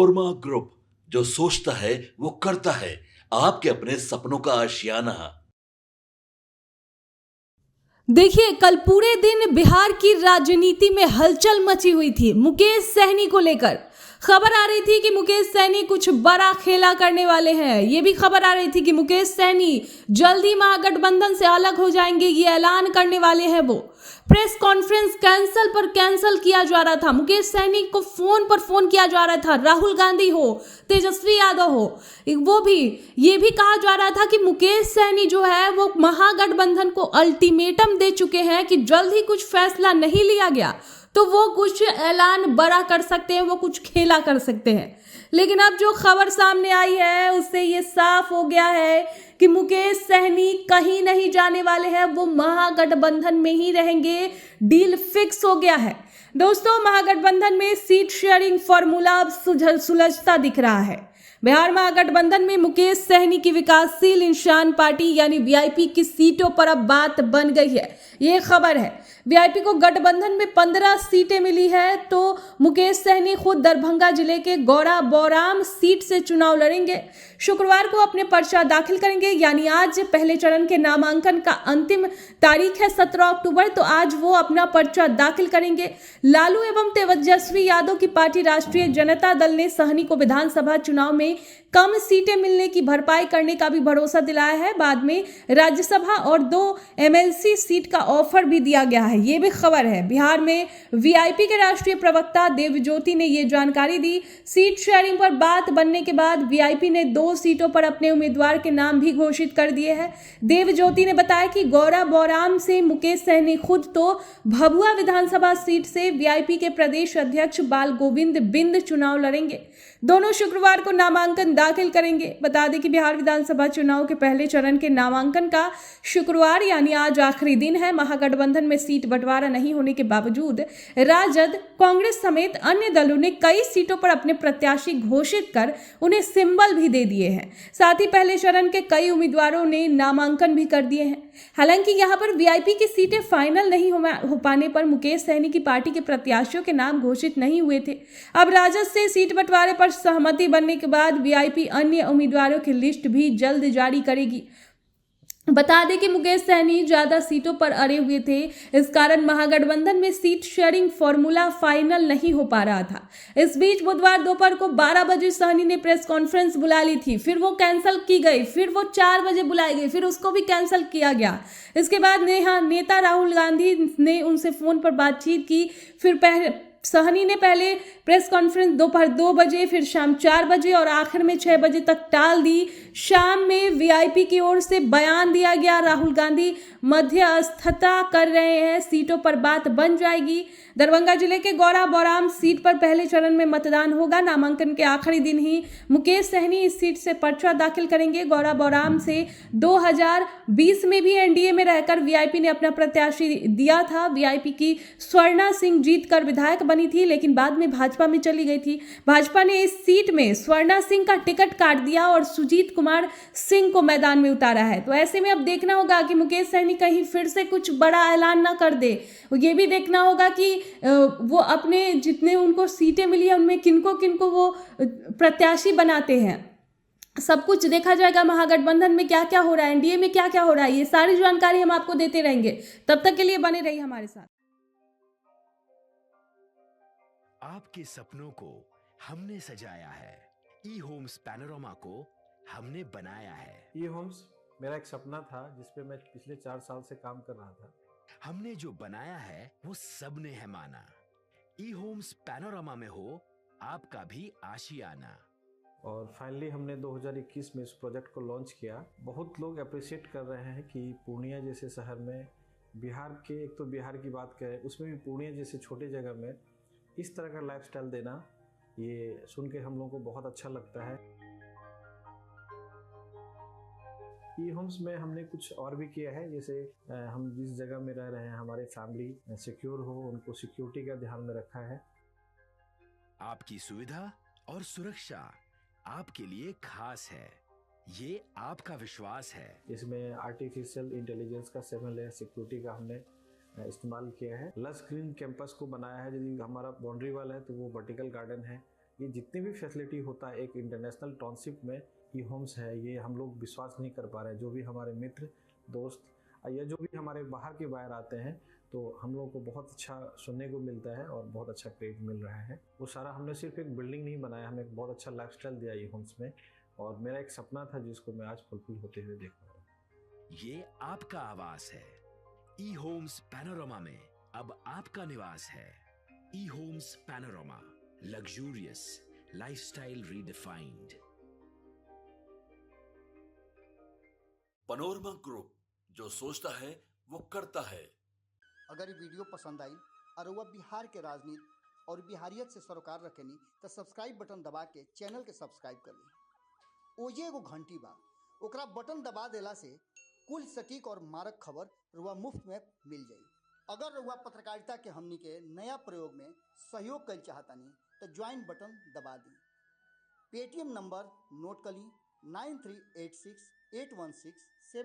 Korma group, जो सोचता है वो करता है। आपके अपने सपनों का आशियाना। देखिए, कल पूरे दिन बिहार की राजनीति में हलचल मची हुई थी मुकेश सहनी को लेकर। खबर आ रही थी कि मुकेश सहनी कुछ बड़ा खेला करने वाले हैं। ये भी खबर आ रही थी कि मुकेश सहनी जल्दी महागठबंधन से अलग हो जाएंगे, ये ऐलान करने वाले हैं। वो प्रेस कॉन्फ्रेंस कैंसिल पर कैंसिल किया जा रहा था। मुकेश सहनी को फोन पर फोन किया जा रहा था। राहुल गांधी हो, तेजस्वी यादव हो, वो भी ये भी कहा जा रहा था कि मुकेश सहनी जो है वो महागठबंधन को अल्टीमेटम दे चुके हैं कि जल्द ही कुछ फैसला नहीं लिया गया तो वो कुछ ऐलान बड़ा कर सकते हैं, वो कुछ खेला कर सकते हैं। लेकिन अब जो खबर सामने आई है उससे ये साफ हो गया है कि मुकेश सहनी कहीं नहीं जाने वाले हैं, वो महागठबंधन में ही रहेंगे। डील फिक्स हो गया है। दोस्तों, महागठबंधन में सीट शेयरिंग फॉर्मूला अब सुलझता दिख रहा है। बिहार महागठबंधन में मुकेश सहनी की विकासशील इंसान पार्टी यानी वीआईपी की सीटों पर अब बात बन गई है। ये खबर है। वीआईपी को गठबंधन में 15 सीटें मिली है तो मुकेश सहनी खुद दरभंगा जिले के गौरा बौराम सीट से चुनाव लड़ेंगे। शुक्रवार को अपने पर्चा दाखिल करेंगे, यानी आज पहले चरण के नामांकन का अंतिम तारीख है 17 अक्टूबर, तो आज वो अपना पर्चा दाखिल करेंगे। लालू एवं तेजस्वी यादव की पार्टी राष्ट्रीय जनता दल ने सहनी को विधानसभा चुनाव में कम सीटें मिलने की भरपाई करने का भी भरोसा दिलाया है। बाद में राज्यसभा और 2 एमएलसी सीट का ऑफर भी दिया गया है। ये भी खबर है। बिहार में वीआईपी के राष्ट्रीय प्रवक्ता देवज्योति ने ये जानकारी दी। सीट शेयरिंग पर बात बनने के बाद वीआईपी ने 2 सीटों पर अपने उम्मीदवार के नाम भी घोषित कर दिए हैं। देवज्योति ने बताया कि गौरा बौराम से मुकेश सहनी खुद तो भभुआ विधानसभा सीट से वीआईपी के प्रदेश अध्यक्ष बाल गोविंद बिंद चुनाव लड़ेंगे। दोनों शुक्रवार को नामांकन दाखिल करेंगे। बता दें कि बिहार विधानसभा चुनाव के पहले चरण के नामांकन का शुक्रवार यानी आज आखिरी दिन है। महागठबंधन में सीट बंटवारा नहीं होने के बावजूद राजद, कांग्रेस समेत अन्य दलों ने कई सीटों पर अपने प्रत्याशी घोषित कर उन्हें सिंबल भी दे दिए हैं। साथ ही पहले चरण के कई उम्मीदवारों ने नामांकन भी कर दिए हैं। हालांकि यहां पर वीआईपी की सीटें फाइनल नहीं हो पाने पर मुकेश सहनी की पार्टी के प्रत्याशियों के नाम घोषित नहीं हुए थे। अब राजद से सीट बंटवारे पर सहमति बनने के बाद वीआईपी अन्य उम्मीदवारों की लिस्ट भी जल्द जारी करेगी। बता दें कि मुकेश सहनी ज्यादा सीटों पर अड़े हुए थे, इस कारण महागठबंधन में सीट शेयरिंग फॉर्मूला फाइनल नहीं हो पा रहा था। इस बीच बुधवार दोपहर को 12 बजे सहनी ने प्रेस कॉन्फ्रेंस बुला ली थी, फिर वो कैंसिल की गई, फिर वो 4 बजे बुलाई गई, फिर उसको भी कैंसिल किया गया। इसके बाद नेता राहुल गांधी ने उनसे फोन पर बातचीत की। फिर सहनी ने पहले प्रेस कॉन्फ्रेंस दोपहर 2 बजे, फिर शाम 4 बजे और आखिर में 6 बजे तक टाल दी। शाम में वीआईपी की ओर से बयान दिया गया, राहुल गांधी मध्यस्थता कर रहे हैं, सीटों पर बात बन जाएगी। दरभंगा जिले के गौरा बौराम सीट पर पहले चरण में मतदान होगा। नामांकन के आखिरी दिन ही मुकेश सहनी इस सीट से पर्चा दाखिल करेंगे। गौरा बौराम से 2020 में भी एनडीए में रहकर वीआईपी ने अपना प्रत्याशी दिया था। वीआईपी की स्वर्णा सिंह जीतकर विधायक बनी थी, लेकिन बाद में भाजपा में चली गई थी। भाजपा ने इस सीट में स्वर्णा सिंह का टिकट काट दिया और सुजीत कुमार सिंह को मैदान में उतारा है। तो ऐसे में अब देखना होगा कि मुकेश सहनी कहीं फिर से कुछ बड़ा ऐलान ना कर दे। ये भी देखना होगा कि वो अपने जितने उनको सीटें मिली है उनमें किनको किनको वो प्रत्याशी बनाते हैं। सब कुछ देखा जाएगा। महागठबंधन में क्या क्या हो रहा है, एनडीए में क्या क्या हो रहा है, ये सारी जानकारी हम आपको देते रहेंगे। तब तक के लिए बने रहिए हमारे साथ। आपके सपनों को हमने सजाया है, ई होम्स पैनोरामा को हमने बनाया है। ई होम्स मेरा एक सपना था जिसपे मैं पिछले 4 साल से काम कर रहा था। हमने जो बनाया है वो सबने है माना। ई होम्स पैनोरामा में हो आपका भी आशियाना। और फाइनली हमने 2021 में इस प्रोजेक्ट को लॉन्च किया। बहुत लोग अप्रिशिएट कर रहे हैं कि पूर्णिया जैसे शहर में, बिहार के, एक तो बिहार की बात करें उसमें भी पूर्णिया जैसे छोटे जगह में इस तरह का लाइफस्टाइल देना, ये सुन के हम लोगों को बहुत अच्छा लगता है। ई होम्स में हमने कुछ और भी किया है, जैसे हम जिस जगह में रह रहे हैं हमारे फैमिली सिक्योर हो, उनको सिक्योरिटी का ध्यान में रखा है। आपकी सुविधा और सुरक्षा आपके लिए खास है, ये आपका विश्वास है। इसमें आर्टिफिशियल इंटेलिजेंस का 7 लेयर सिक्योरिटी का हमने इस्तेमाल किया है। लस ग्रीन कैंपस को बनाया है। यदि हमारा बाउंड्री वाल है तो वो वर्टिकल गार्डन है, ये जितनी भी फैसिलिटी होता है एक इंटरनेशनल टाउनशिप में ई होम्स है, ये हम लोग विश्वास नहीं कर पा रहे हैं। जो भी हमारे मित्र दोस्त या जो भी हमारे बाहर आते हैं तो हम लोग को बहुत अच्छा सुनने को मिलता है और बहुत अच्छा क्रेडिट मिल रहा है। वो सारा हमने सिर्फ एक बिल्डिंग नहीं बनाया, हमें एक बहुत अच्छा लाइफस्टाइल दिया ई होम्स में, और मेरा एक सपना था जिसको मैं आज फुलफिल होते हुए देख पा रहा हूँ। ये आपका आवास है। ई होम्स पैनोरामा में अब आपका निवास है। E Homes Panorama, luxurious lifestyle redefined. Panorama Group, जो सोचता है वो करता है। अगर ये वीडियो पसंद आई और वह बिहार के राजनीति और बिहारियत से सरोकार रखेनी तो सब्सक्राइब बटन दबा के चैनल के सब्सक्राइब कर ली। ओजे एगो घंटी बा, ओकरा बटन दबा देला से कुल सटीक और मारक खबर रुआ मुफ्त में मिल जाई। अगर रुआ पत्रकारिता के हमनी के नया प्रयोग में सहयोग कर चाहतानी तो ज्वाइन बटन दबा दी। पेटीएम नंबर नोट कर ली 93868167